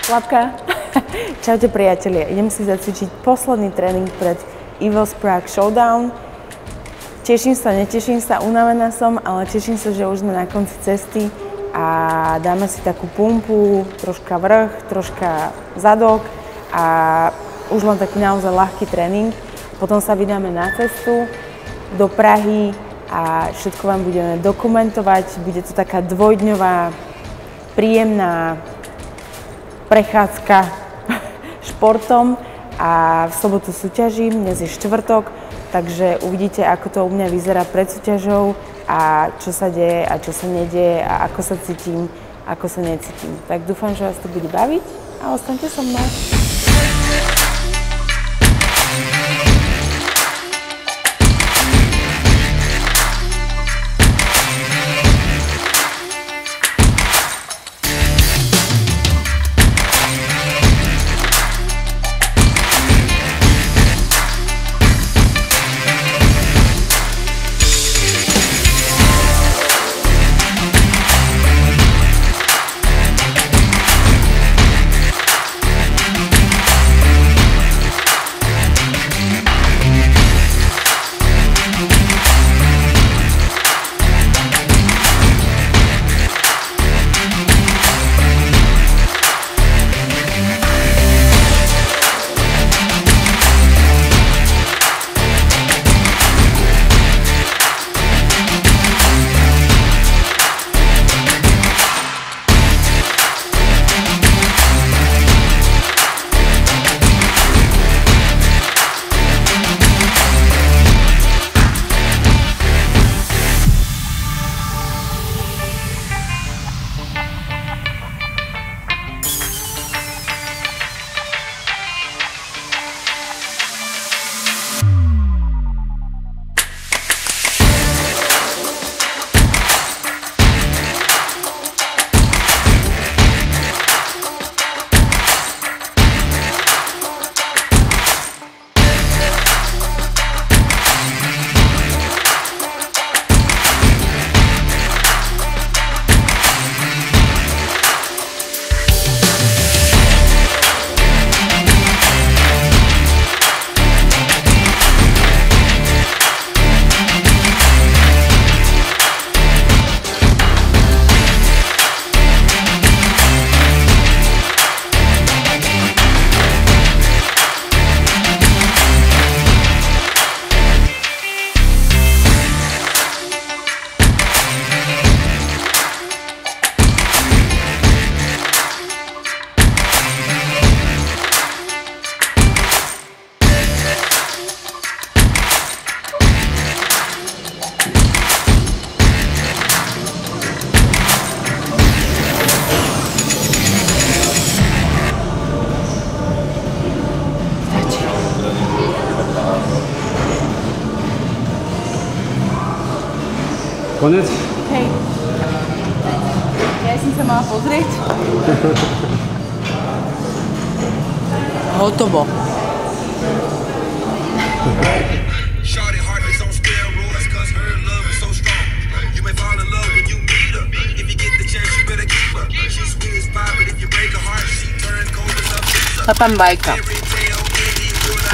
Labka. Čaute priatelia, idem si zacvičiť posledný tréning pred Evil's Prague Showdown. Teším sa, neteším sa, unavená som, ale teším sa, že už sme na konci cesty a dáme si takú pumpu, troška vrch, troška zadok a už len taký naozaj ľahký tréning. Potom sa vydáme na cestu do Prahy a všetko vám budeme dokumentovať. Bude to taká dvojdňová, príjemná prechádzka športom a v sobotu súťažím, dnes je štvrtok, takže uvidíte, ako to u mňa vyzerá pred súťažou a čo sa deje a čo sa nedieje a ako sa cítim, ako sa necítim. Tak dúfam, že vás to bude baviť a ostaňte so mnou. Konec? Hej. Ja som sa mala pozrieť. Hotovo. Papám vajka.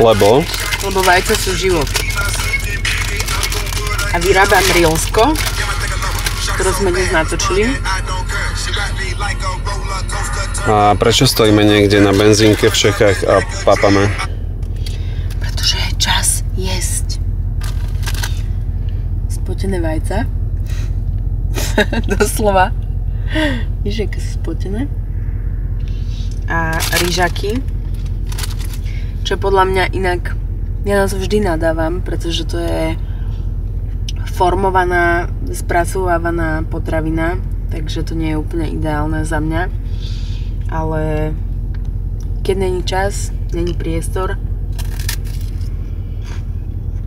Lebo? Lebo vajca sú život. A vyrábam Rilsko, ktorú sme dnes natočili. A prečo stojíme niekde na benzínke v Čechách a papame? Pretože je čas jesť. Spotené vajca. Doslova. Víš, aké sú spotené. A rýžaky. Čo podľa mňa inak, ja na to vždy nadávam, pretože to je formovaná, spracovávaná potravina, takže to nie je úplne ideálne za mňa. Ale keď není čas, není priestor,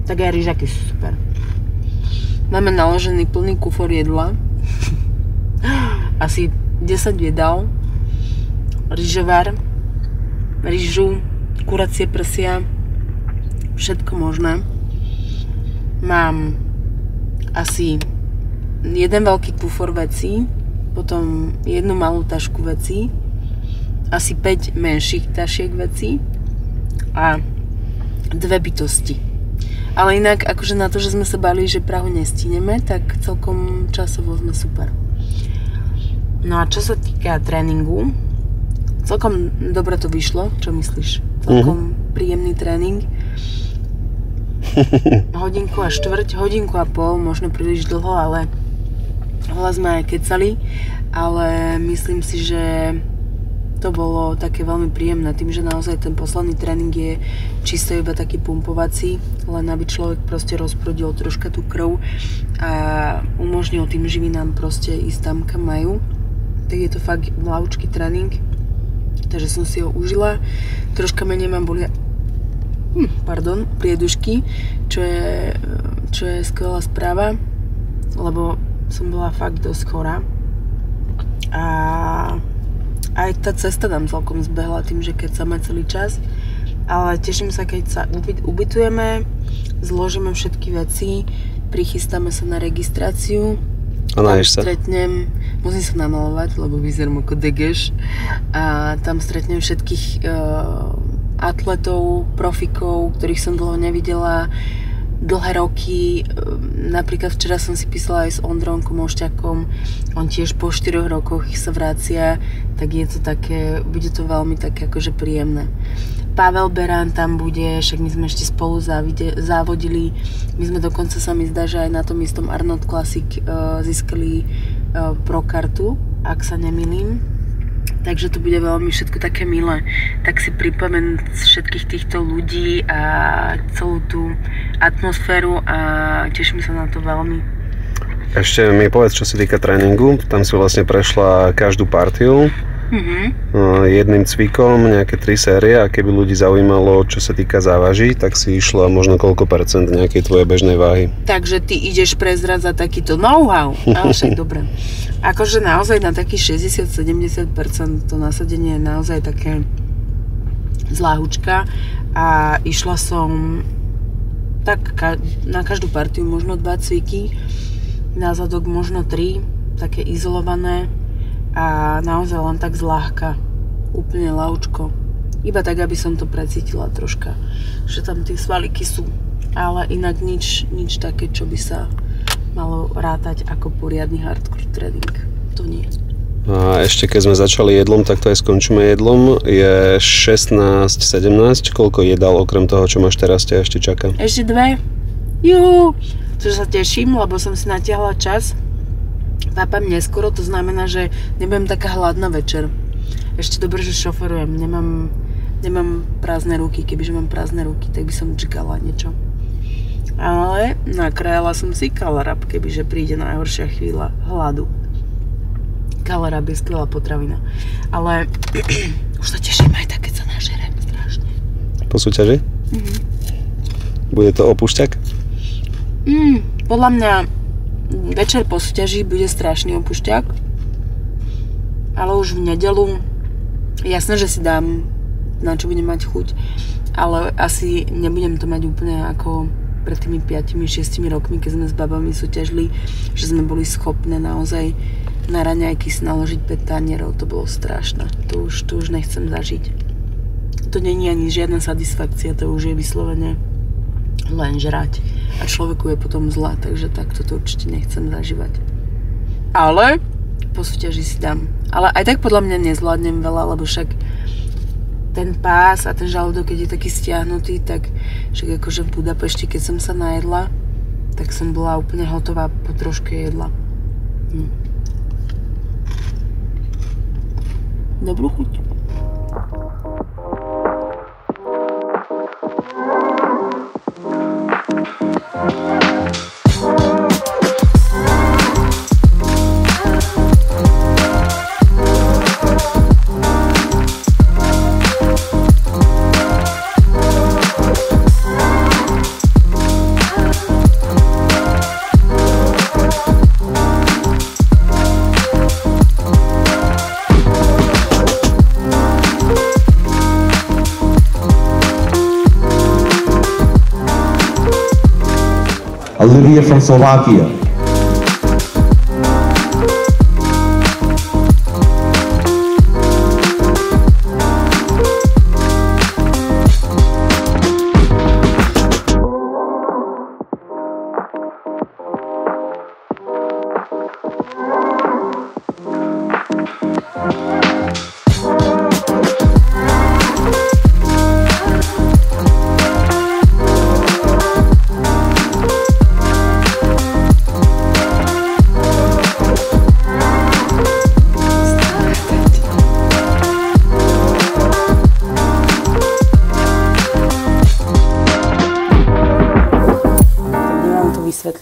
tak aj rýžaky sú super. Máme naložený plný kufor jedla. Asi 10 jedál. Rýžovar, rýžu, kuracie prsia, všetko možné. Mám asi jeden veľký kufor vecí, potom jednu malú tašku vecí asi 5 menších tašiek vecí a 2 bytosti. Ale inak, akože na to, že sme sa báli, že Prahu nestíneme, tak celkom časovo sme super. No a čo sa týka tréningu, celkom dobre to vyšlo, čo myslíš? Celkom príjemný tréning. Hodinku a štvrť, hodinku a pol, možno príliš dlho, ale sme aj kecali, ale myslím si, že to bolo také veľmi príjemné, tým, že naozaj ten posledný tréning je čisto iba taký pumpovací, len aby človek proste rozprudil troška tú krv a umožnil tým živinám proste ísť tam, kam majú. Tak je to fakt ľahúčky tréning, takže som si ho užila. Troška menej mám boli priedušky, čo je skvelá správa, lebo som bola fakt dosť chorá. A aj tá cesta tam celkom zbehla tým, že kecame celý čas. Ale teším sa, keď sa ubytujeme, zložíme všetky veci, prichystáme sa na registráciu. A naješ sa? Musím sa namalovať, lebo vyzerám ako degeš. A tam stretnem všetkých atletov, profikov, ktorých som dlho nevidela, dlhé roky. Napríklad včera som si písala aj s Ondrom Komošťakom, on tiež po 4 rokoch sa vracia, tak je to také, bude to veľmi také akože príjemné. Pavel Berán tam bude, však my sme ešte spolu závodili, my sme dokonca, sa mi zdá, že aj na tom istom Arnold Classic získali pro kartu, ak sa nemýlim. Takže to bude veľmi všetko také milé. Tak si pripomenúť všetkých týchto ľudí a celú tú atmosféru a teším sa na to veľmi. Ešte mi povedz, čo sa týka tréningu. Tam si vlastne prešla každú partiu. Jedným cvikom, nejaké 3 série, a keby ľudí zaujímalo, čo sa týka závaží, tak si išla možno koľko percent nejakej tvojej bežnej váhy. Takže ty ideš prezradzať takýto know-how, ale však dobre. Akože naozaj na takých 60-70% to nasadenie je naozaj také zláhučka a išla som tak na každú partiu možno 2 cviky, na zadok možno 3, také izolované. A naozaj len tak zľahka, úplne ľahúčko. Iba tak, aby som to precítila troška, že tam tie svaliky sú. Ale inak nič také, čo by sa malo rátať ako poriadny hardcore tréning. To nie. A ešte keď sme začali jedlom, tak to aj skončíme jedlom. Je 16:17. Koľko jedál okrem toho, čo máš teraz, ťa ešte čaká? Ešte 2. Juhu! Čo sa teším, lebo som si natiahla čas. Pápam neskoro, to znamená, že nebudem taká hladná večer. Ešte dobre, že šoferujem, nemám prázdne ruky, kebyže mám prázdne ruky, tak by som čakala niečo. Ale nakrájala som si kalarab, kebyže príde najhoršia chvíľa hladu. Kalarab je skvelá potravina. Ale už sa teším aj tak, keď sa nažerem strašne. Po súťaži? Bude to opúšťak? Podľa mňa večer po súťaži bude strašný opušťak, ale už v nedeľu jasné, že si dám, na čo budem mať chuť, ale asi nebudem to mať úplne ako pred tými 5-6 rokmi, keď sme s babami súťažili, že sme boli schopné naozaj na raňajky si naložiť 5 tanierov, to bolo strašné, to už nechcem zažiť. To není ani žiadna satisfakcia, to už je vyslovene len žrať. A človeku je potom zlá, takže takto to určite nechcem zažívať. Ale po súťaži si dám. Ale aj tak podľa mňa nezvládnem veľa, lebo však ten pás a ten žalúdok, keď je taký stiahnutý, tak však akože v Budapešti, keď som sa najedla, tak som bola úplne hotová po troške jedla. Dobrú chuť. Olivia from Slovakia.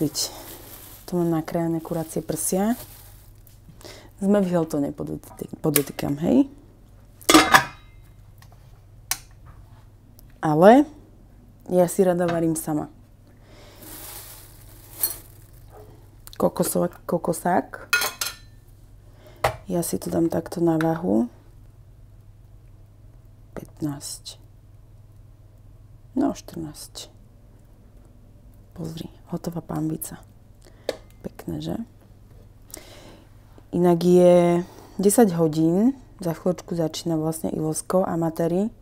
vysvetliť. Tu mám nakrájané kuracie prsia. Sme v Hiltone, podotýkam, hej. Ale ja si rada varím sama. Kokosák. Ja si to dám takto na váhu. 15. No, 14. Pozri, hotová pambica. Pekné, že? Inak je 10 hodín. Za chvíľočku začína vlastne Ivovsko amatéri.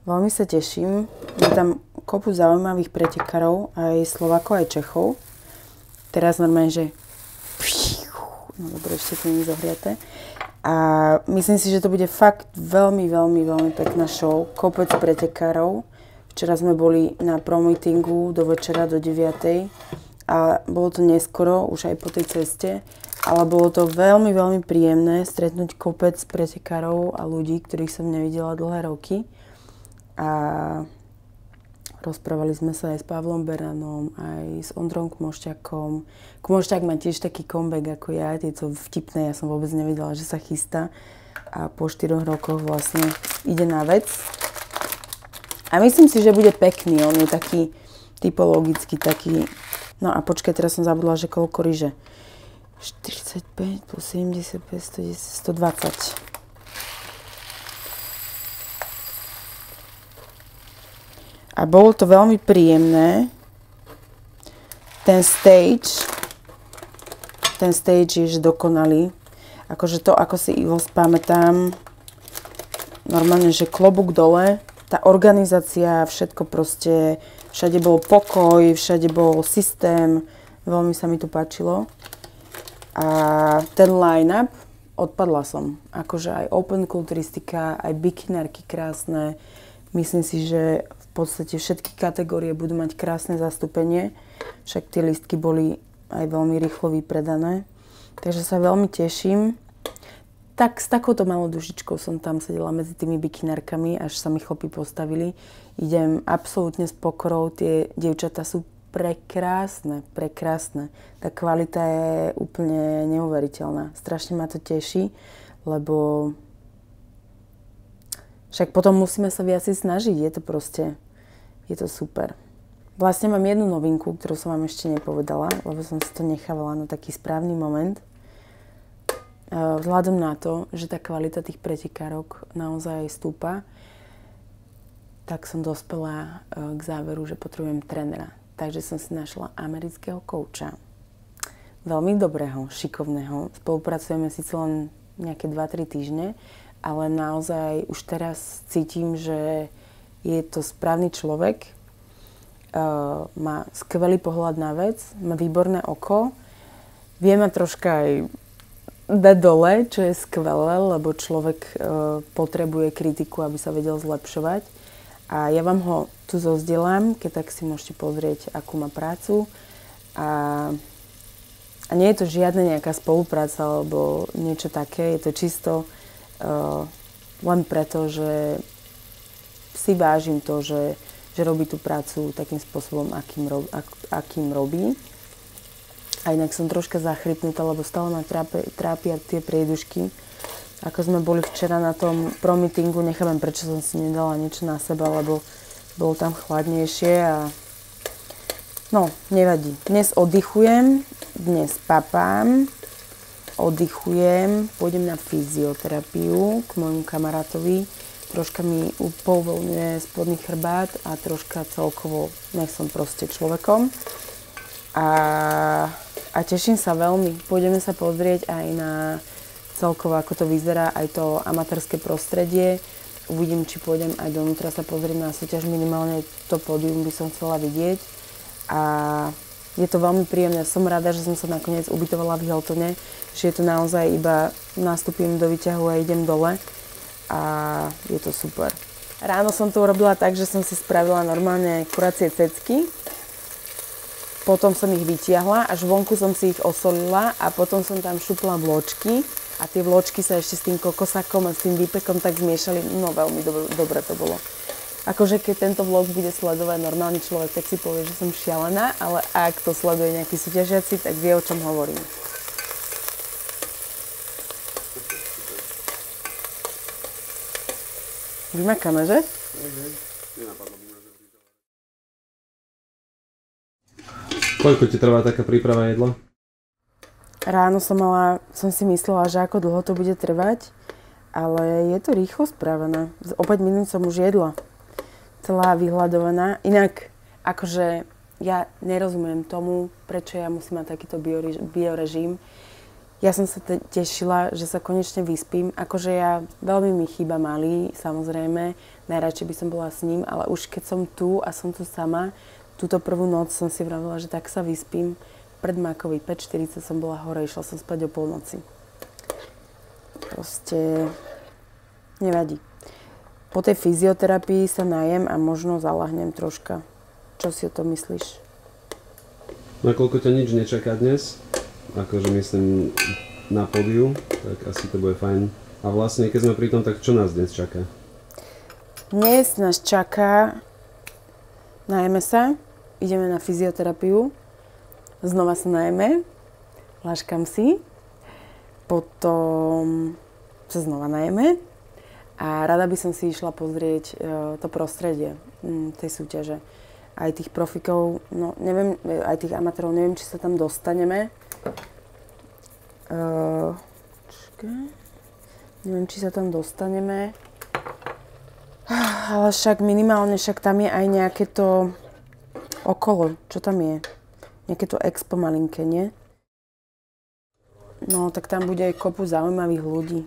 Veľmi sa teším. Je tam kopu zaujímavých pretekárov, aj Slovákov, aj Čechov. Teraz normálne, že... No dobre, ešte to nie je zohriaté. A myslím si, že to bude fakt veľmi, veľmi, veľmi pekná show. Kopec pretekárov. Včera sme boli na promeetingu do večera, do 9:00. A bolo to neskoro, už aj po tej ceste. Ale bolo to veľmi, veľmi príjemné stretnúť kopec pretekárov a ľudí, ktorých som nevidela dlhé roky. A rozprávali sme sa aj s Pavlom Beranom, aj s Ondrom Kmošťakom. Kmošťak má tiež taký comeback ako ja, je to vtipné, ja som vôbec nevedela, že sa chystá. A po 4 rokoch vlastne ide na vec. A myslím si, že bude pekný, on je taký typologický, taký... No a počkaj, teraz som zabudla, že koľko ryže. 45 plus 75, 110, 120. A bolo to veľmi príjemné. Ten stage je dokonalý. Akože to, ako si Ivo spamätám, normálne, že klobúk dole, tá organizácia, všetko proste, všade bol pokoj, všade bol systém, veľmi sa mi to páčilo. A ten line-up, odpadla som. Akože aj open kulturistika, aj bikinárky krásne. Myslím si, že v podstate všetky kategórie budú mať krásne zastúpenie. Však tie lístky boli aj veľmi rýchlo vypredané. Takže sa veľmi teším. Tak s takouto malou dušičkou som tam sedela medzi tými bikinárkami, až sa mi chlopy postavili. Idem absolútne s pokorou. Tie dievčatá sú prekrásne. Tá kvalita je úplne neuveriteľná. Strašne ma to teší, lebo však potom musíme sa viac snažiť. Je to super. Vlastne mám jednu novinku, ktorú som vám ešte nepovedala, lebo som si to nechávala na taký správny moment. Vzhľadom na to, že tá kvalita tých pretekárok naozaj stúpa, tak som dospela k záveru, že potrebujem trénera. Takže som si našla amerického kouča. Veľmi dobrého, šikovného. Spolupracujeme síce len nejaké 2-3 týždne, ale naozaj už teraz cítim, že je to správny človek. Má skvelý pohľad na vec, má výborné oko. Vie ma troška aj dať dole, čo je skvelé, lebo človek potrebuje kritiku, aby sa vedel zlepšovať. A ja vám ho tu zozdielam, keď tak si môžete pozrieť, akú má prácu. A nie je to žiadna nejaká spolupráca alebo niečo také, je to čisto len preto, že si vážim to, že robí tú prácu takým spôsobom, akým robí. A inak som troška zachrypnutá, lebo stále ma trápia tie priedušky. Ako sme boli včera na tom promeetingu, nechápem, prečo som si nedala niečo na seba, lebo bolo tam chladnejšie a... No, nevadí. Dnes oddychujem, dnes papám, oddychujem, pôjdem na fyzioterapiu k môjmu kamarátovi. Troška mi upovoľňuje spodný chrbát a troška celkovo nech som proste človekom. A teším sa veľmi. Pôjdeme sa pozrieť aj na celkovo, ako to vyzerá, aj to amatérske prostredie. Uvidím, či pôjdem aj donútra sa pozrieť na súťaž. Minimálne to pódium by som chcela vidieť. A je to veľmi príjemné. Som rada, že som sa nakoniec ubytovala v Hiltone, že je to naozaj iba nastúpim do výťahu a idem dole. A je to super. Ráno som to urobila tak, že som si spravila normálne kuracie cecky. Potom som ich vytiahla, až vonku som si ich osolila a potom som tam šupla vločky. A tie vločky sa ešte s tým kokosakom a s tým výpekom tak zmiešali. No veľmi dobre to bolo. Akože keď tento vlog bude sledovať normálny človek, tak si povie, že som šialená, ale ak to sleduje nejaký súťažiaci, tak vie, o čom hovorím. Vymakáme, že? Koľko ti trvá taká príprava jedla? Ráno som si myslela, že ako dlho to bude trvať, ale je to rýchlo spravené. O 5 minút som už jedla. Celá vyhľadovaná. Inak, akože ja nerozumiem tomu, prečo ja musím mať takýto biorežim. Ja som sa tešila, že sa konečne vyspím. Akože ja, veľmi mi chýba malý, samozrejme. Najradšej by som bola s ním, ale už keď som tu a som tu sama, túto prvú noc som si vravila, že tak sa vyspím. Pred mákový 5:40 som bola hore, išla som spať o polnoci. Proste nevadí. Po tej fyzioterapii sa najem a možno zalahnem troška. Čo si o tom myslíš? Nakoľko ťa nič nečaká dnes, akože myslím na pódiu, tak asi to bude fajn. A vlastne, keď sme pri tom, tak čo nás dnes čaká? Dnes nás čaká, najeme sa, ideme na fyzioterapiu, znova sa najeme, láškam si, potom sa znova najeme a rada by som si išla pozrieť to prostredie tej súťaže. Aj tých profikov, no neviem, aj tých amatérov, neviem, či sa tam dostaneme. Neviem, či sa tam dostaneme. Ale však minimálne, však tam je aj nejaké to okolo, čo tam je? Nejaké to expo malinké, nie? No, tak tam bude aj kopu zaujímavých ľudí.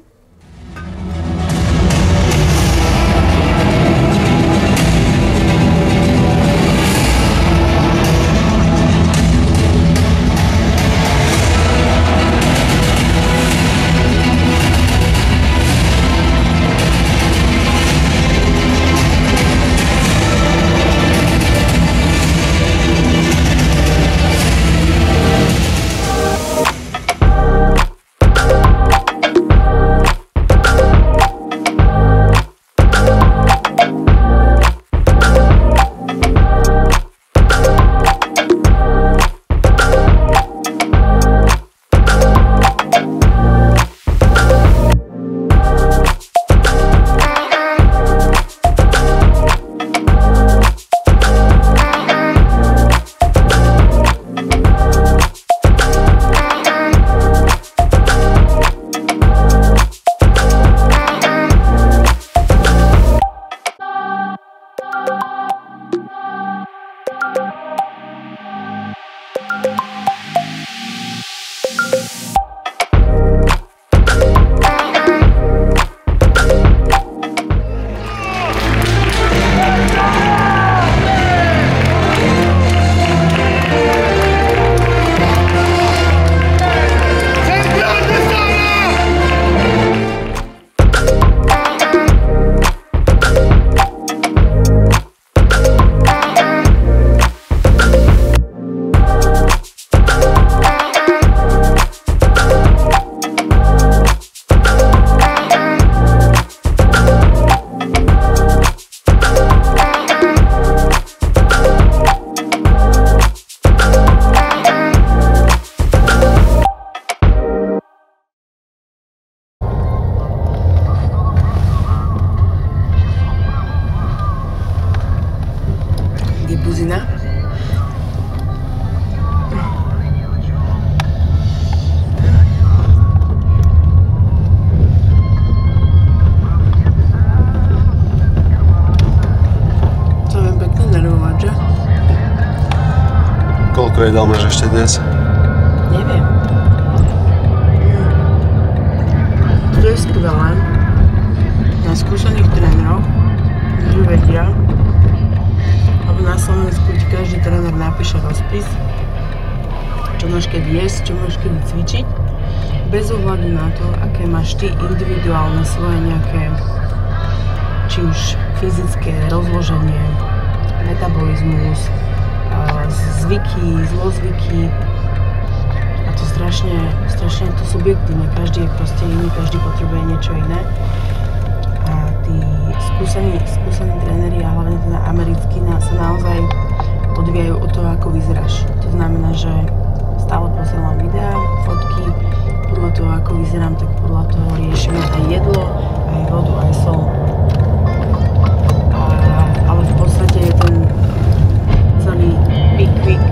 Buzina. To viem pekne nervovať, že? Koľko jedál máš ešte dnes? Neviem. To je skvelé. Na skúsených tréneroch, ktorí vedia, na Slovensku ti každý tréner napíše rozpis, čo máš keď jesť, čo máš keď cvičiť, bez ohľadu na to, aké máš ty individuálne svoje nejaké, či už fyzické rozloženie, metabolizmus, zvyky, zlozvyky. A to strašne je to subjektívne, každý je proste iný, každý potrebuje niečo iné. A tí skúsení tréneri a hlavne teda americkí sa naozaj odvíjajú od toho, ako vyzeráš. To znamená, že stále posielam videá, fotky, podľa toho, ako vyzerám, tak podľa toho riešime aj jedlo, aj vodu, aj sol. Ale v podstate je ten celý Peak Week,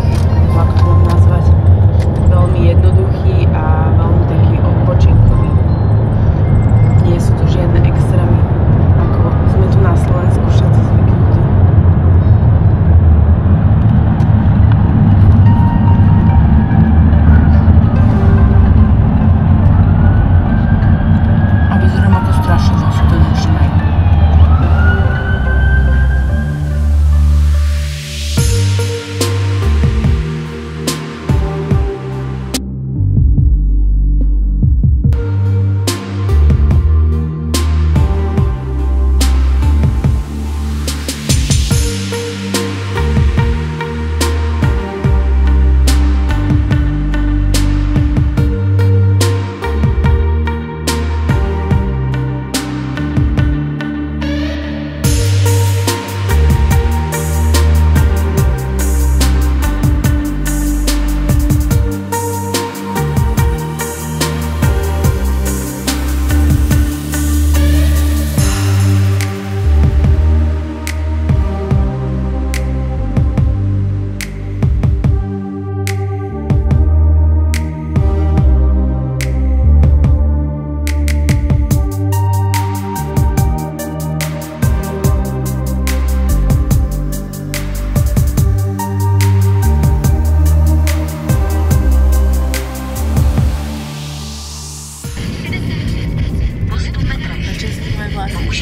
ako to mám nazvať, veľmi jednoduchý a veľmi taký odpočinkový. Nie sú tu žiadne extrémy, ako sme tu na Slovensku všetci zvyknutí. A vyzerám ako strašne zasútený.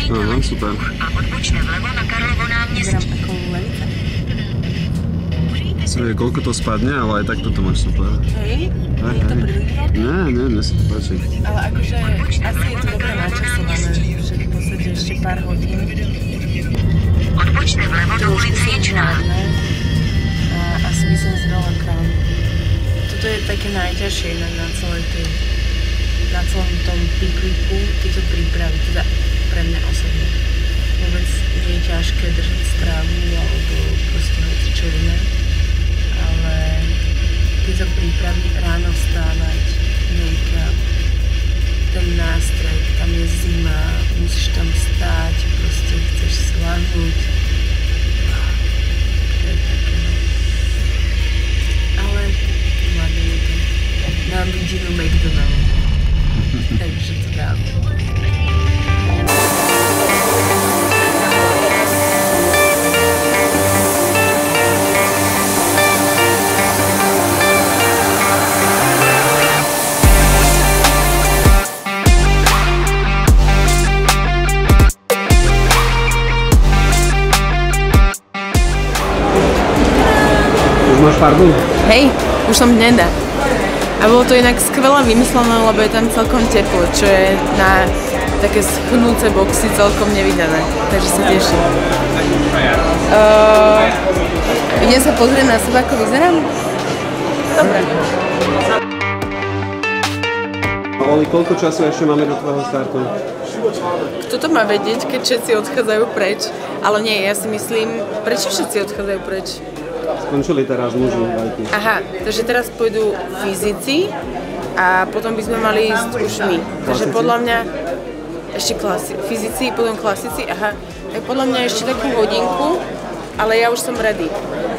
Aha, super. A odbočte vlevo na Karlovo náměstí. Koľko to spadne, ale aj tak toto máš super. Hej? Je to príliš? Nie, mne sa to páči. Ale akože asi je to dobre načasované, že v podstate ešte pár hodín. Odbočte vlevo do ulice Ječná. A asi by som zdala kam. Toto je také najťažšie inak na celom tom pikniku, tieto prípravy, teda pre mňa osobne. Vôbec nie je ťažké držať strávu alebo proste hocičovina, ale tieto prípravy, ráno vstávať, make-up, ten nástroj, tam je zima, musíš tam stáť, proste chceš si lahnúť. To je také, no. Ale vládne to. Mám vidinu McDonald's. Takže to dám. Už máš farbu? Hej, už som hnedá. A bolo to inak skvelé vymyslené, lebo je tam celkom teplo, čo je na také schnúce boxy celkom nevydané. Takže sa teším. Idem sa pozrieť na seba, ako vyzerám? Dobre. Oli, koľko času ešte máme do tvojho startu? Kto to má vedieť, keď všetci odchádzajú preč? Ale nie, ja si myslím, prečo všetci odchádzajú preč? Skončili teraz muži veľkí. Aha, takže teraz pôjdu fyzici a potom by sme mali ísť už my. Takže podľa mňa ešte fyzici, potom klasici, aha. Tak podľa mňa ešte takú hodinku, ale ja už som ready.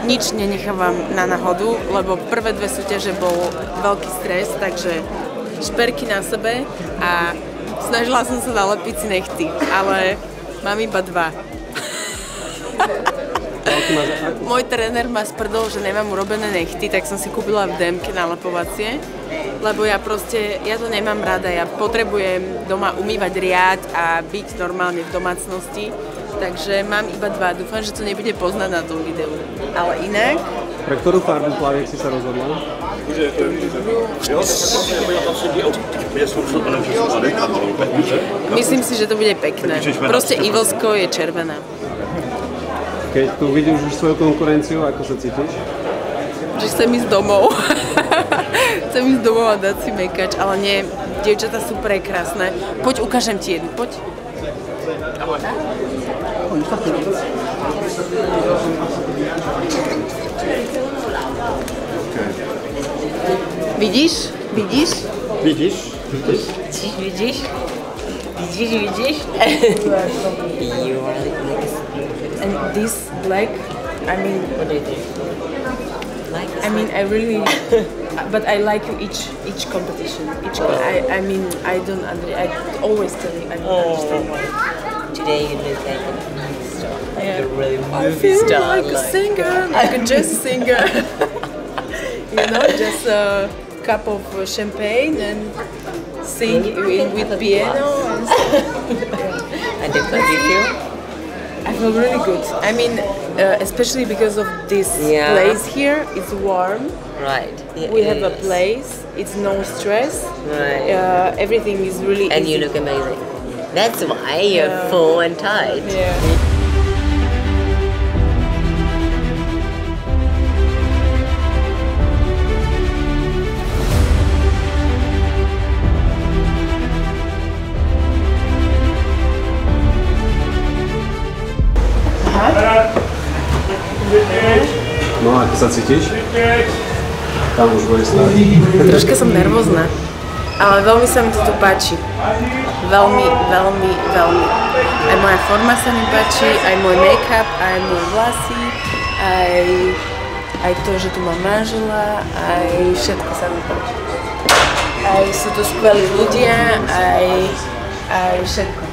Nič nenechávam na náhodu, lebo prvé dve súťaže bol veľký stres, takže šperky na sebe a snažila som sa nalepiť si nechty, ale mám iba 2. Môj tréner ma sprdol, že nemám urobené nechty, tak som si kúpila v DMke nalepovacie, lebo ja to nemám rada, ja potrebujem doma umývať riad a byť normálne v domácnosti, takže mám iba 2, dúfam, že to nebude poznať na tom videu. Ale inak... Pre ktorú farbu plaviek si sa rozhodla? Myslím si, že to bude pekné. Proste Evilsko je červená. Keď tu vidíš už svoju konkurenciu, ako sa cítiš? Že chcem ísť domov. Chcem ísť domov a dať si mekač, ale nie, dievčatá sú prekrásne. Poď, ukážem ti jednu, poď. Vidíš? Vidíš? Vidíš? Vidíš? Vidíš, vidíš? You are like And this black, I mean, what do you think? Like this I mean, I really, but I like each competition. I mean, I don't I always tell you, I don't understand why. Today you look like a movie star. Like Yeah. a really I movie feel star. like a singer, like a jazz singer. You know, just a cup of champagne and sing with piano. And And then how do you feel? I feel really good. I mean, especially because of this Yeah. place here. It's warm. Right. Yeah, We it have a is. place. It's no stress. Right. Everything is really And easy. you look amazing. That's why you're full and tight. Yeah. No a ako sa cítiš? Tam už bude stáť. Troška som nervózna, ale veľmi sa mi to tu páči. Veľmi, veľmi, veľmi. Aj moja forma sa mi páči, aj môj make-up, aj môj vlasy, aj to, že tu mám manžela, aj všetko sa mi páči. Aj sú tu skvelí ľudia, aj všetko.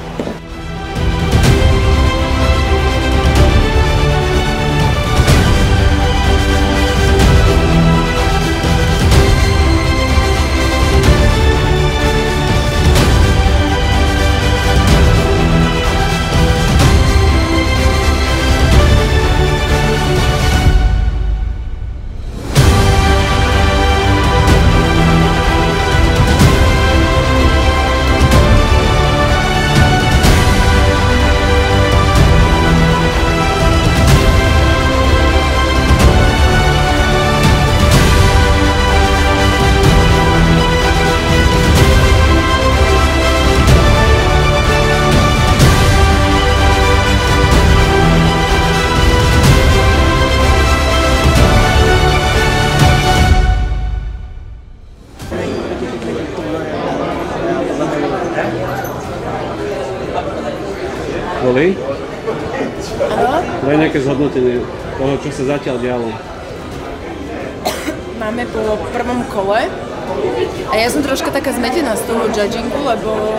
Boli? Daj nejaké zhodnotenie toho, čo sa zatiaľ dialo. Máme po prvom kole a ja som troška taká zmetená z toho judgingu, lebo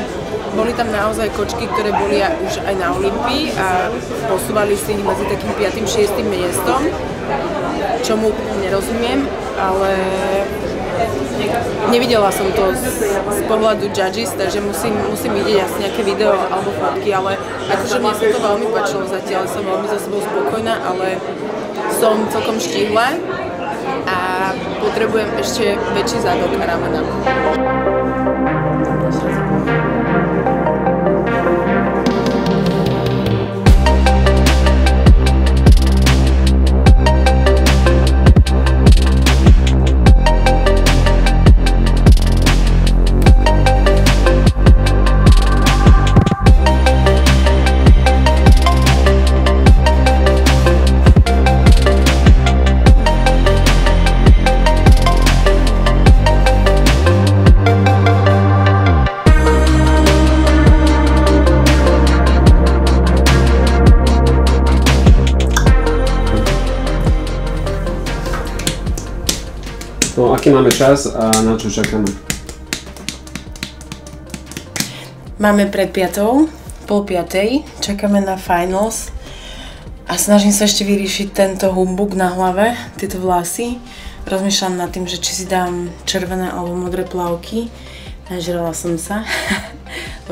boli tam naozaj kočky, ktoré boli už aj na Olympii a posúvali si medzi takým 5. 6. miestom, čomu nerozumiem, ale nevidela som to z pohľadu judges, takže musím vidieť asi nejaké video alebo fotky, ale akože mne sa to veľmi páčilo zatiaľ, som veľmi za sebou spokojná, ale som celkom štíhla a potrebujem ešte väčší zadok a ramena. No, aký máme čas a na čo čakáme? Máme pred 5:00, 4:30, čakáme na finals a snažím sa ešte vyriešiť tento humbuk na hlave, tieto vlasy. Rozmýšľam nad tým, že či si dám červené alebo modré plavky. Nažrala som sa,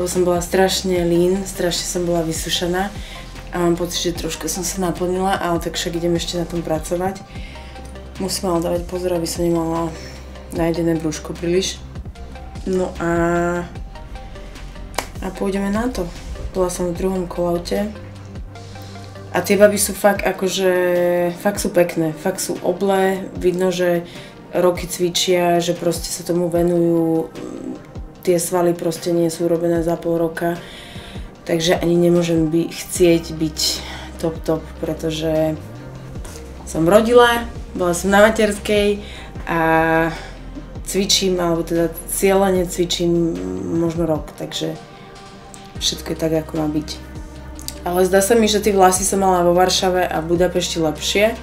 lebo som bola strašne lean, strašne som bola vysušená a mám pocit, že troška som sa naplnila, ale tak však idem ešte na tom pracovať. Musím ale dávať pozor, aby som nemala najedené brúško príliš. No a pôjdeme na to. Bola som v druhom kolaute. A tie baby sú fakt akože, fakt sú pekné, fakt sú oblé. Vidno, že roky cvičia, že proste sa tomu venujú. Tie svaly proste nie sú robené za pol roka. Takže ani nemôžem chcieť byť top, pretože som rodila, bola som na materskej a cvičím, alebo teda cieľene cvičím možno rok, takže všetko je tak, ako má byť. Ale zdá sa mi, že tie vlasy som mala vo Varšave a v Budapešti lepšie.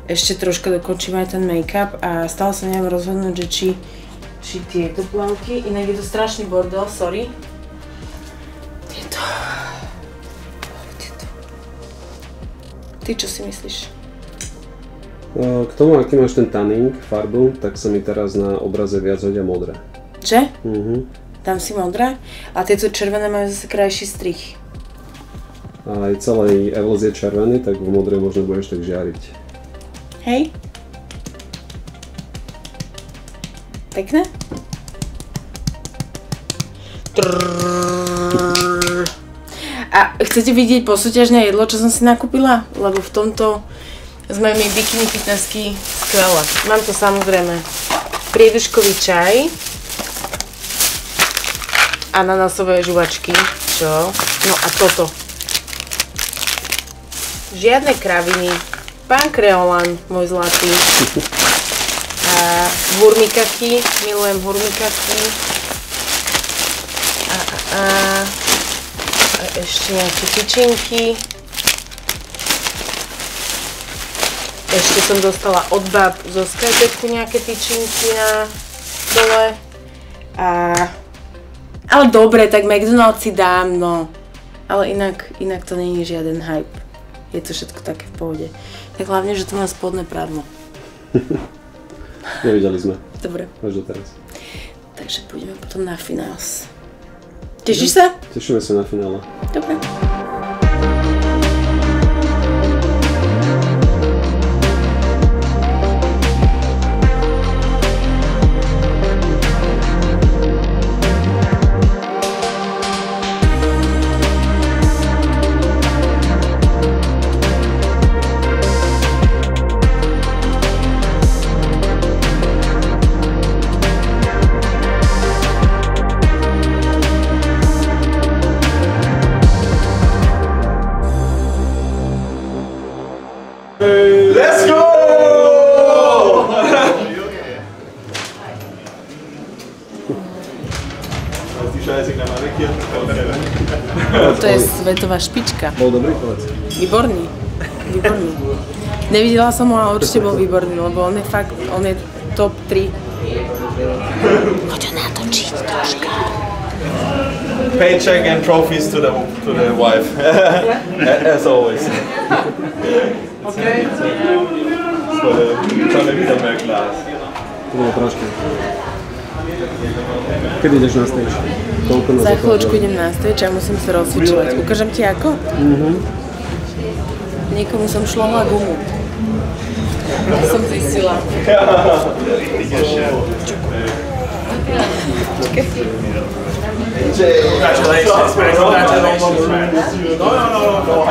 Ešte troška dokončím aj ten make-up a stále sa neviem rozhodnúť, že či tieto plavky, inak je to strašný bordel, sorry. Tieto. Ty čo si myslíš? K tomu, aký máš ten tanning, farbu, tak sa mi teraz na obraze viac hodia modré. Že? Dám si modré a tieto červené majú zase krajší strih. A aj celý Evels je červený, tak v modrej možno budeš tak žiariť. Hej? Pekné? A chcete vidieť posúťažné jedlo, čo som si nakúpila? Lebo v tomto sme my bikini fitnessky skvelé. Mám to samozrejme prieduškový čaj, ananásové žuvačky, čo? No a toto. Žiadne kraviny, pán Kreolan, môj zlatý. A hurmikaky, milujem hurmikaky. A ešte nejaké tyčinky. Ešte som dostala od bab zo Skypeku nejaké tyčinky na dole. Ale dobre, tak McDonald's si dám, no. Ale inak to nie je žiaden hype. Je to všetko také v pohode. Tak hlavne, že to má spodné prádlo. Nevideli sme. Dobre. Až doteraz. Takže pôjdeme potom na fináls. Tešíš sa? Tešíme sa na finále. Dobre. Let's go! To je svetová špička. Bol dobrý, povedz. Výborný. Nevidela som ho, ale určite bol výborný, lebo on je fakt, on je top 3. Poď ho natočiť troška. Paycheck and trophies to the wife, as always. Okay. So, máme wieder mehr Glas. To bolo troška. Kedy ideš na stage? Za chvíľočku idem na stage a musím sa rozcvičovať. Ukážem ti ako? Niekomu som šlohla gumu. To som zistila. Congratulations, man. Congratulations. No.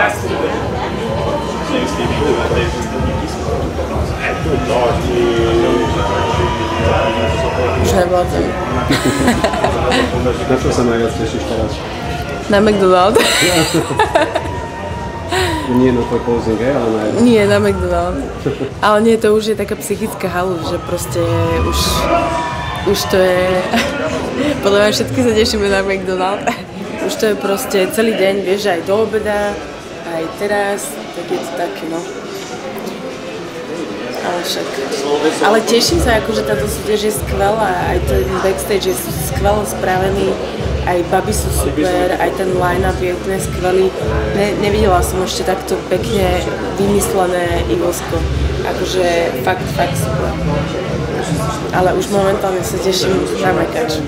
Už nevládzem. Na čo sa najviac tešíš teraz? Na McDonald's. Nie na tvoj posing, ale na jedno. Nie, na McDonald's. Ale nie, to už je taká psychická halus, že proste už to je... Podľa mňa všetky sa tešíme na McDonald's. Už to je proste celý deň, vieš, aj do obeda, aj teraz, tak je to také, no. Ale však. Ale teším sa, akože táto súťaž je skvelá, aj ten backstage je skvelo spravený, aj baby sú super, aj ten line-up je úplne skvelý. Nevidela som ešte takto pekne vymyslené Evelsko. Akože fakt super. Ale už momentálne sa teším na mekač.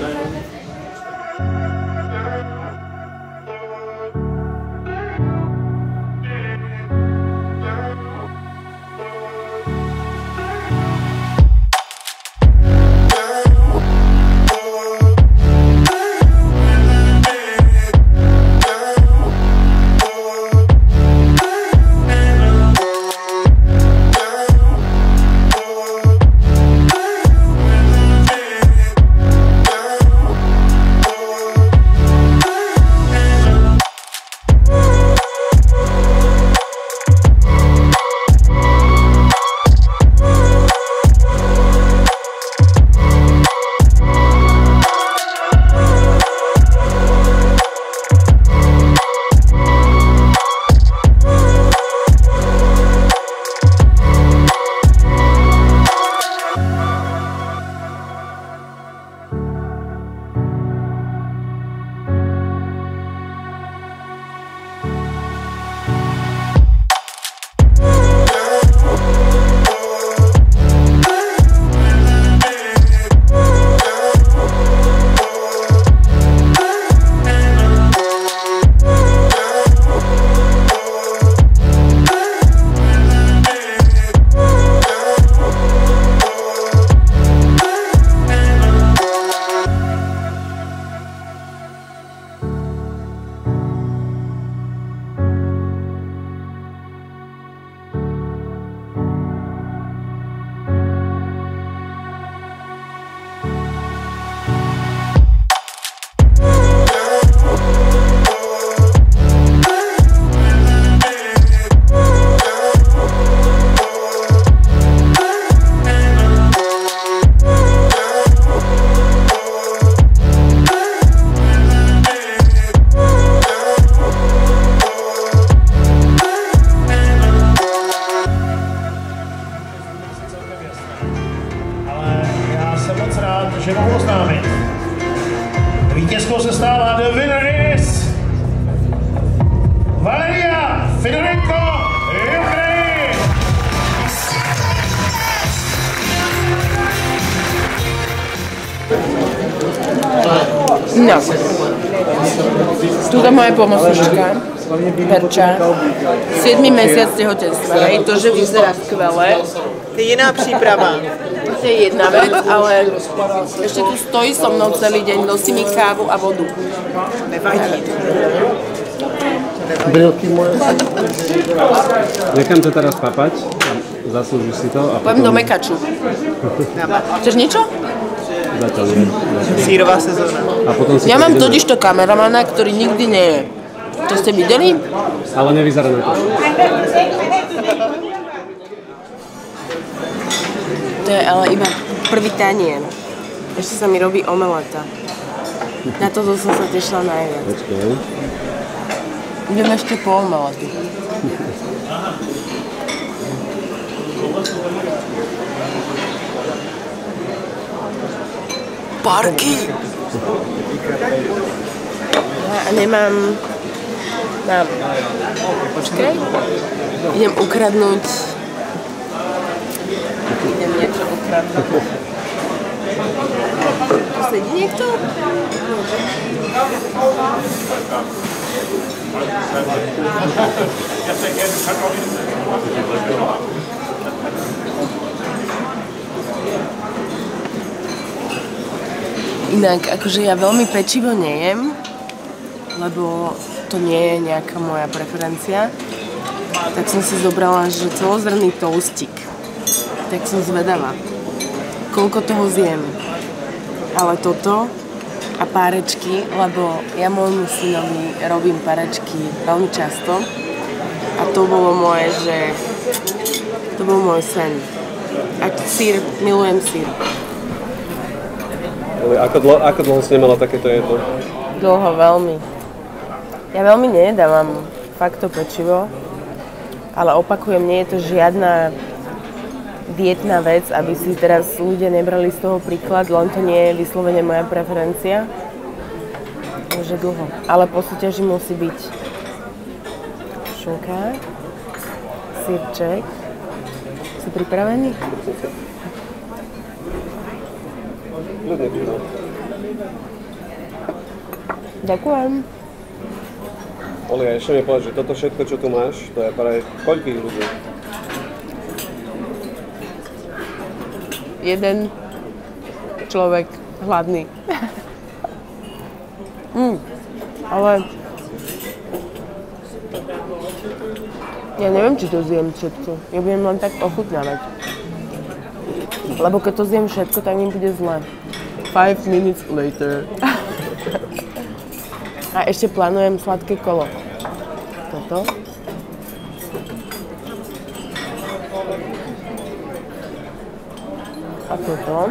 No. Tuto moja pomocnička, Perča. 7. mesiac tehotenstva, hej, to, že vyzerá skvele. To je jiná příprava. To je jedna vec, ale ešte tu stojí so mnou celý deň, nosí mi kávu a vodu. Nevadí. Brilky moje. Nechám to teraz papať, zaslúžiš si to. A Poďme do Mekaču. Chceš niečo? Zatiaľ nie. Sírová sezóna. A potom si Ja mám totižto kameramana, ktorý nikdy nie je. Čo ste videli? Ale nevyzerá na to. To je ale iba prvý tanier. Ešte sa mi robí omeleta. Na toto som sa tešila najviac. Počkej. Idem ešte po omeletu. Parky! A nemám... Mám. Počkej. Idem ukradnúť... Idem niečo ukradnúť. Tu sedí niekto? Inak, akože ja veľmi pečivo nejem, lebo to nie je nejaká moja preferencia. Tak som si zobrala, že celozrnný toastík. Tak som zvedavá, koľko toho zjem. Ale toto a párečky, lebo ja môjmu synovi robím párečky veľmi často. A to bolo moje, že... To bol môj sen. A sír, milujem sír. Ako dlho si nemala takéto jedlo? Dlho, veľmi. Ja veľmi nejedávam fakt to pečivo, ale opakujem, nie je to žiadna dietná vec, aby si teraz ľudia nebrali z toho príklad, len to nie je vyslovene moja preferencia. Takže dlho. Ale po súťaži musí byť šunka, sírček. Si pripravení? Ďakujem. Oli, a ešte mi povedz, že toto všetko, čo tu máš, to je pre koľkých ľudí? Jeden človek hladný. Ale ja neviem, či to zjem všetko. Ja budem len tak ochutnávať. Lebo keď to zjem všetko, tak mi bude zle. 5 minutes later. A ešte plánujem sladké kolo. Toto. A toto.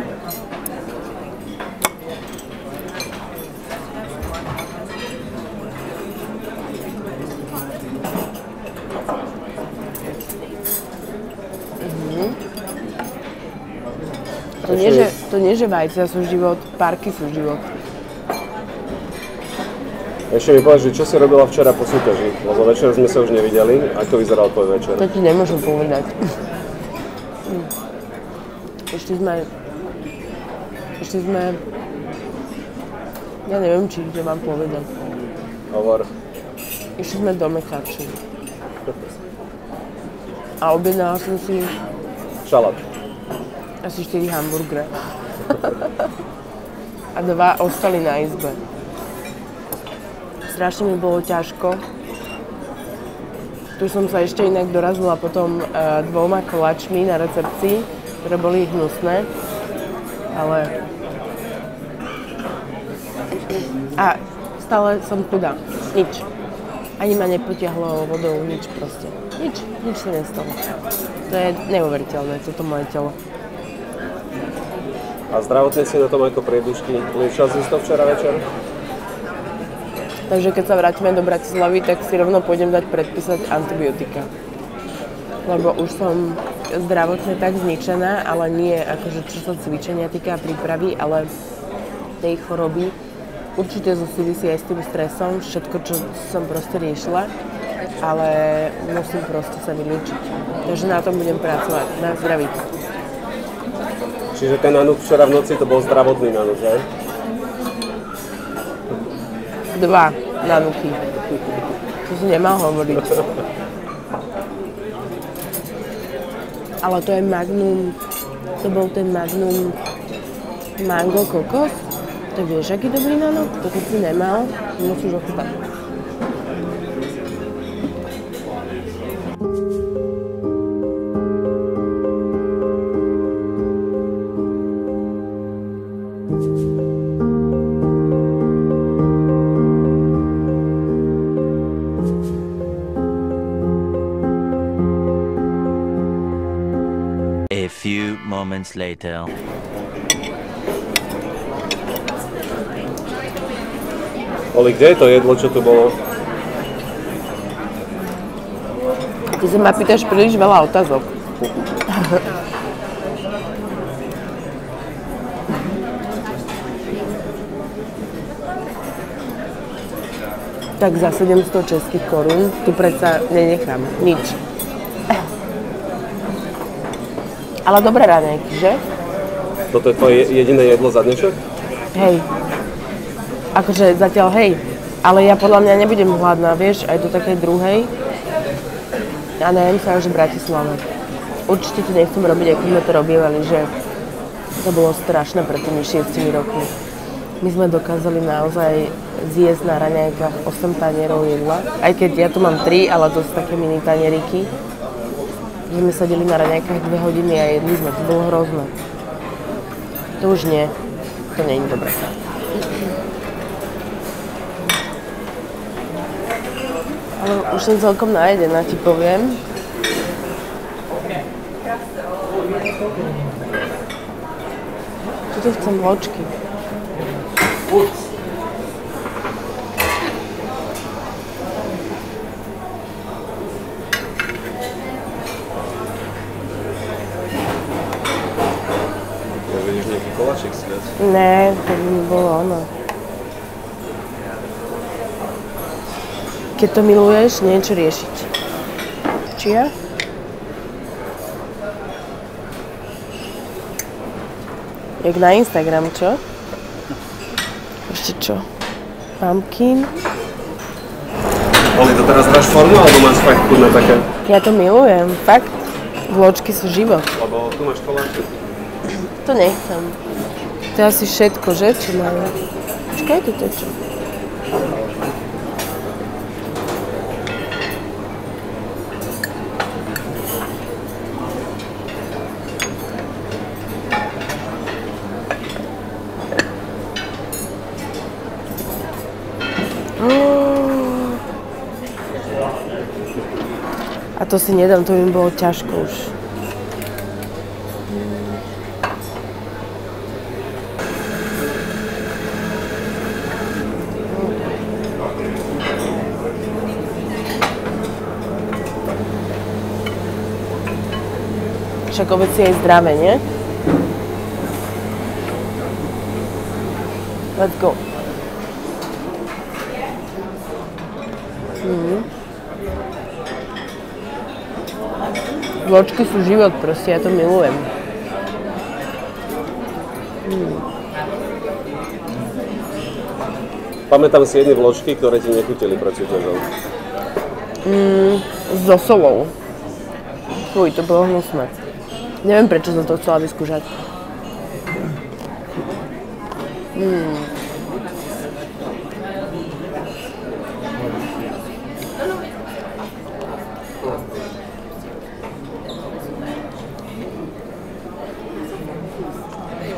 To nie, že vajcia sú život, parky sú život. Ešte mi povedz, že čo si robila včera po súťaži? Lebo večer sme sa už nevideli. Ako vyzeral tvoj večer? To ti nemôžem povedať. Ešte sme... Ja neviem, či to mám povedať. Hovor. Išli sme do Mekaču. A objednala som si... Šalát. Asi 4 hamburgery. A 2 ostali na izbe. Strašne mi bolo ťažko. Tu som sa ešte inak dorazila potom 2 koláčmi na recepcii, ktoré boli hnusné. Ale... A stále som chudá. Nič. Ani ma nepotiahlo vodou, nič proste. Nič sa nestalo. To je neuveriteľné, toto moje telo. A zdravotne si na tom ako priedušky. Liečal si to včera večer? Takže keď sa vrátime do Bratislavy, tak si rovno pôjdem dať predpísať antibiotika. Lebo už som zdravotne tak zničená, ale nie akože čo sa cvičenia týka prípravy, ale tej choroby. Určite súvisí aj s tým stresom, všetko, čo som proste riešila, ale musím proste sa vyliečiť. Takže na tom budem pracovať, na zdraví. Čiže ten nanúk včera v noci to bol zdravotný nanúk, hej? 2 nanuky. To si nemal hovoriť. Ale to je Magnum, to bol ten Magnum Mango Kokos. To vieš, aký dobrý nanok? To keď si nemal, musíš ochutať. A few moments later. Oli, kde je to jedlo, čo tu bolo? Ty sa ma pýtaš príliš veľa otázok. Tak za 700 českých korún tu predsa nenechám nič. Ale dobré raňajky, že? Toto je tvoje jediné jedlo za dnešok? Hej. Akože zatiaľ hej. Ale ja podľa mňa nebudem hladná, vieš, aj do takej druhej. A neviem sa až v Bratislave. Určite to nechcem robiť, ako sme to robievali, že to bolo strašné pred tými 6 rokmi. My sme dokázali naozaj zjesť na raňajkách 8 tanierov jedla. Aj keď ja tu mám 3, ale to sú také mini tanieriky. Že sme sedeli na raňajkách 2 hodiny a jedli sme. To bolo hrozné. To už nie. To nie je dobré. Ale už som celkom najedená, ti poviem. Tuto chcem vločky. Vidíš nejaký koláčik si dať? Ne, to by mi bolo ono. Keď to miluješ, niečo riešiť. Čia? Jak na Instagram, čo? Ešte čo? Pumpkin. Oli, to teraz dáš formu, alebo máš fakt chudné také? Ja to milujem, fakt. Vločky sú život. Lebo tu máš koláčik. To nechcem. To je asi všetko, že? Čo majú? Počkaj, toto je čo? A to si nedám, to by mi bolo ťažko už. Však obec je aj zdravé, nie? Let's go. Vločky sú život, proste, ja to milujem. Pamätám si jedny vločky, ktoré ti nechutili pred súťažou. So solou. Fuj, to bolo hnusné. Neviem, prečo som to chcela vyskúšať.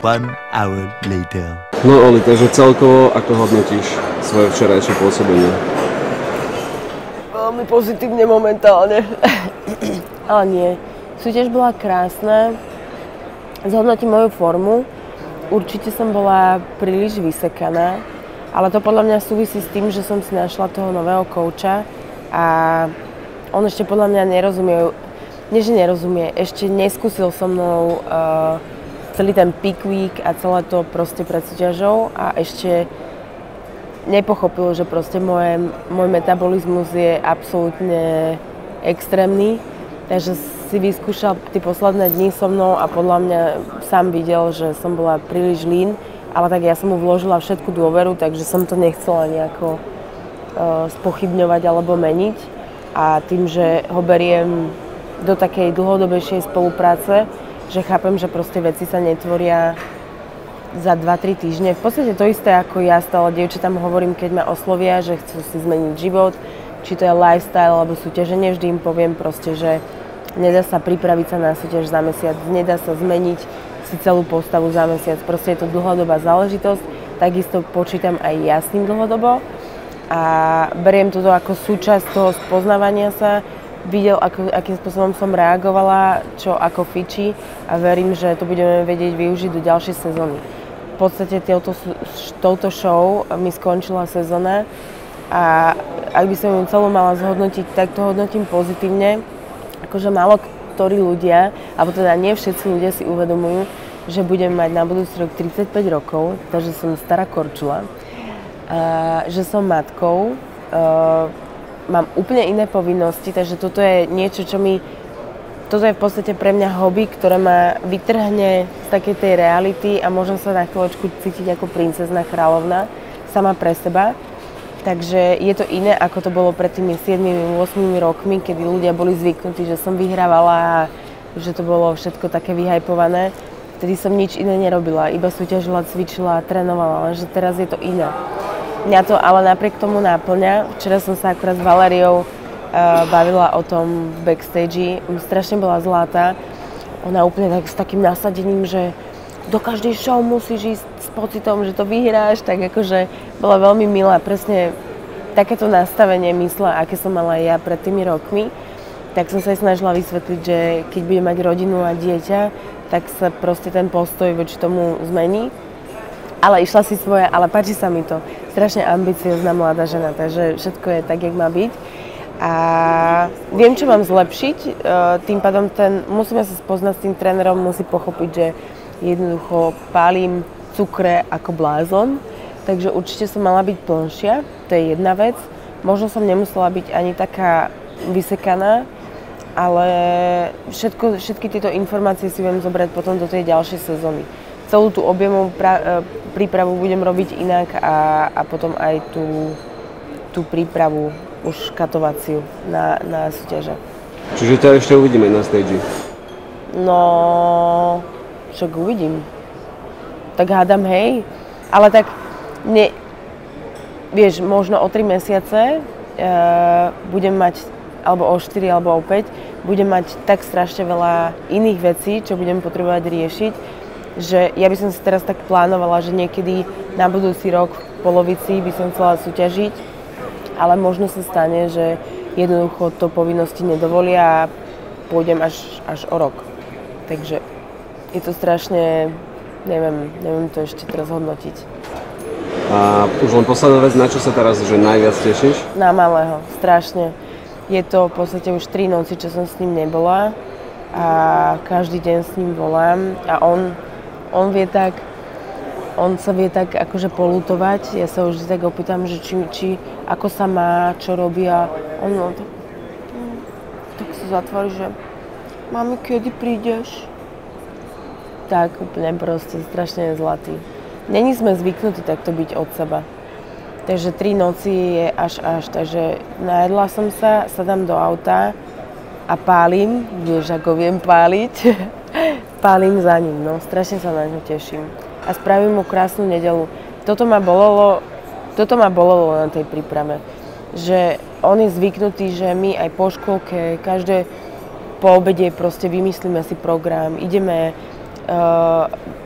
One hour later. No Oli, takže celkovo ako hodnotíš svoje včerajšie pôsobenie? Veľmi pozitívne momentálne. Ale nie. Súťaž bola krásna. Zhodnotím moju formu. Určite som bola príliš vysekaná, ale to podľa mňa súvisí s tým, že som si našla toho nového kouča a on ešte podľa mňa nerozumie, nie že nerozumie, ešte neskúsil so mnou celý ten peak week a celé to proste pred súťažou a ešte nepochopil, že proste môj metabolizmus je absolútne extrémny, takže si vyskúšal tie posledné dni so mnou a podľa mňa sám videl, že som bola príliš lean, ale tak ja som mu vložila všetku dôveru, takže som to nechcela nejako spochybňovať alebo meniť. A tým, že ho beriem do takej dlhodobejšej spolupráce, že chápem, že proste veci sa netvoria za 2-3 týždne. V podstate to isté ako ja stále dievčatám hovorím, keď ma oslovia, že chcú si zmeniť život, či to je lifestyle alebo súťaženie, vždy im poviem proste, že nedá sa pripraviť sa na súťaž za mesiac, nedá sa zmeniť si celú postavu za mesiac, proste je to dlhodobá záležitosť, takisto počítam aj ja s tým dlhodobo a beriem toto ako súčasť toho spoznávania sa, videl, akým spôsobom som reagovala, čo ako fičí a verím, že to budeme vedieť využiť do ďalšej sezóny. V podstate touto show mi skončila sezóna a ak by som ju celú mala zhodnotiť, tak to hodnotím pozitívne. Akože málo ktorí ľudia, alebo teda nie všetci ľudia si uvedomujú, že budem mať na budúci rok 35 rokov, takže som stará korčula, že som matkou, mám úplne iné povinnosti, takže toto je niečo, toto je v podstate pre mňa hobby, ktoré ma vytrhne z takej tej reality a môžem sa na chvíľočku cítiť ako princezná kráľovna sama pre seba. Takže je to iné, ako to bolo pred tými 7-8 rokmi, kedy ľudia boli zvyknutí, že som vyhrávala a že to bolo všetko také vyhajpované. Vtedy som nič iné nerobila, iba súťažila, cvičila, trénovala, lenže teraz je to iné. Mňa to ale napriek tomu náplňa. Včera som sa akurát s Valériou bavila o tom v backstage. Strašne bola zlatá. Ona úplne tak s takým nasadením, že do každej show musíš ísť s pocitom, že to vyhráš. Tak akože bola veľmi milá. Presne takéto nastavenie mysle, aké som mala ja pred tými rokmi. Tak som sa aj snažila vysvetliť, že keď budem mať rodinu a dieťa, tak sa proste ten postoj voči tomu zmení. Ale išla si svoje, ale páči sa mi to. Strašne ambiciozná mladá žena, takže všetko je tak, jak má byť. A viem, čo mám zlepšiť, tým pádom musíme sa spoznať s tým trénerom, musí pochopiť, že jednoducho pálim cukre ako blázon, takže určite som mala byť plnšia, to je jedna vec. Možno som nemusela byť ani taká vysekaná, ale všetky tieto informácie si viem zobrať potom do tej ďalšej sezóny. Celú tú objemovú prípravu budem robiť inak a potom aj tú prípravu už katovaciu na súťaže. Čiže ťa ešte uvidíme na stage? No, však uvidím. Tak hádam, hej. Ale tak, vieš, možno o 3 mesiace budem mať, alebo o 4, alebo o 5, budem mať tak strašne veľa iných vecí, čo budem potrebovať riešiť, že ja by som si teraz tak plánovala, že niekedy na budúci rok v polovici by som chcela súťažiť, ale možno sa stane, že jednoducho to povinnosti nedovolia a pôjdem až o rok. Takže je to strašne, neviem to ešte teraz hodnotiť. A už len posledná vec, na čo sa teraz že najviac tešíš? Na malého, strašne. Je to v podstate už 3 noci, čo som s ním nebola a každý deň s ním volám a on sa vie tak akože polutovať. Ja sa už tak opýtam, že či ako sa má, čo robí a on tak sa zatvári, že mami, kedy prídeš? Tak úplne proste strašne zlatý. Není sme zvyknutí takto byť od seba. Takže 3 noci je až. Takže najedla som sa, sadám do auta a pálim, vieš, ako viem páliť. Pálim za ním, no, strašne sa na ňu teším. A spravím mu krásnu nedeľu. Toto ma bolelo na tej príprave. Že on je zvyknutý, že my aj po škôlke, každé po obede proste vymyslíme si program, ideme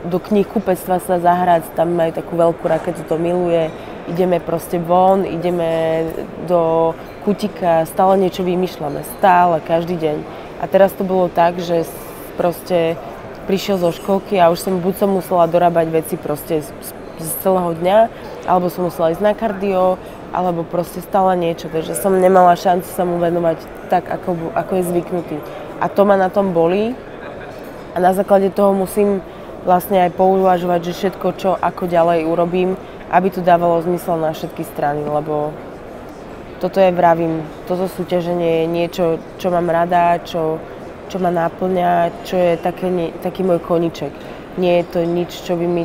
do knihkupectva sa zahrať, tam majú takú veľkú raketu, to miluje, ideme proste von, ideme do kutika, stále niečo vymýšľame, stále, každý deň. A teraz to bolo tak, že proste prišiel zo školky a už som musela dorábať veci proste z celého dňa, alebo som musela ísť na kardio, alebo proste stále niečo, takže som nemala šancu sa mu venovať tak, ako je zvyknutý. A to ma na tom bolí a na základe toho musím vlastne aj pouvažovať, že všetko, čo ako ďalej urobím, aby to dávalo zmysel na všetky strany, lebo toto toto súťaženie je niečo, čo mám rada, čo ma náplňa, čo je taký môj koníček. Nie je to nič, čo by mi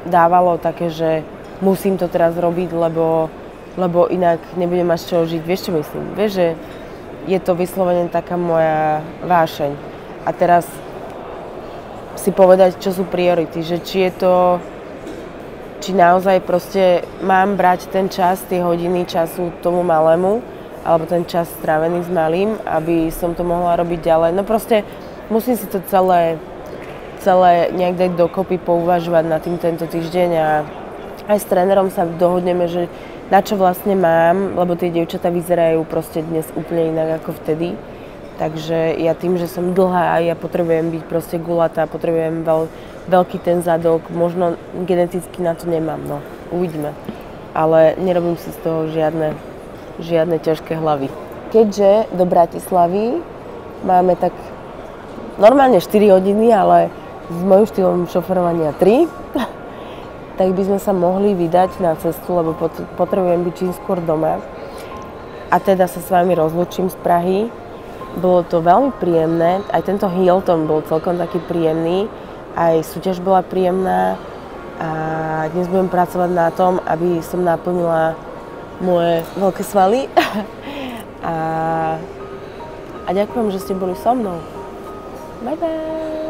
dávalo také, že musím to teraz robiť, lebo lebo inak nebudem mať z čoho žiť. Vieš, čo myslím? Vieš, že je to vyslovene taká moja vášeň. A teraz si povedať, čo sú priority, že či naozaj proste mám brať ten čas, tie hodiny času tomu malému, alebo ten čas strávený s malým, aby som to mohla robiť ďalej. No proste musím si to celé nejak dať dokopy, pouvažovať nad tým tento týždeň a aj s trénerom sa dohodneme, že na čo vlastne mám, lebo tie dievčatá vyzerajú proste dnes úplne inak ako vtedy. Takže ja tým, že som dlhá a ja potrebujem byť proste gulatá, potrebujem veľký ten zadok, možno geneticky na to nemám, no uvidíme. Ale nerobím si z toho žiadne ťažké hlavy. Keďže do Bratislavy máme tak normálne 4 hodiny, ale s mojím štýlom šoferovania 3, tak by sme sa mohli vydať na cestu, lebo potrebujem byť čím skôr doma. A teda sa s vami rozlúčim z Prahy. Bolo to veľmi príjemné, aj tento Hilton bol celkom taký príjemný, aj súťaž bola príjemná a dnes budem pracovať na tom, aby som naplnila moje veľké svaly a ďakujem, že ste boli so mnou. Bye bye!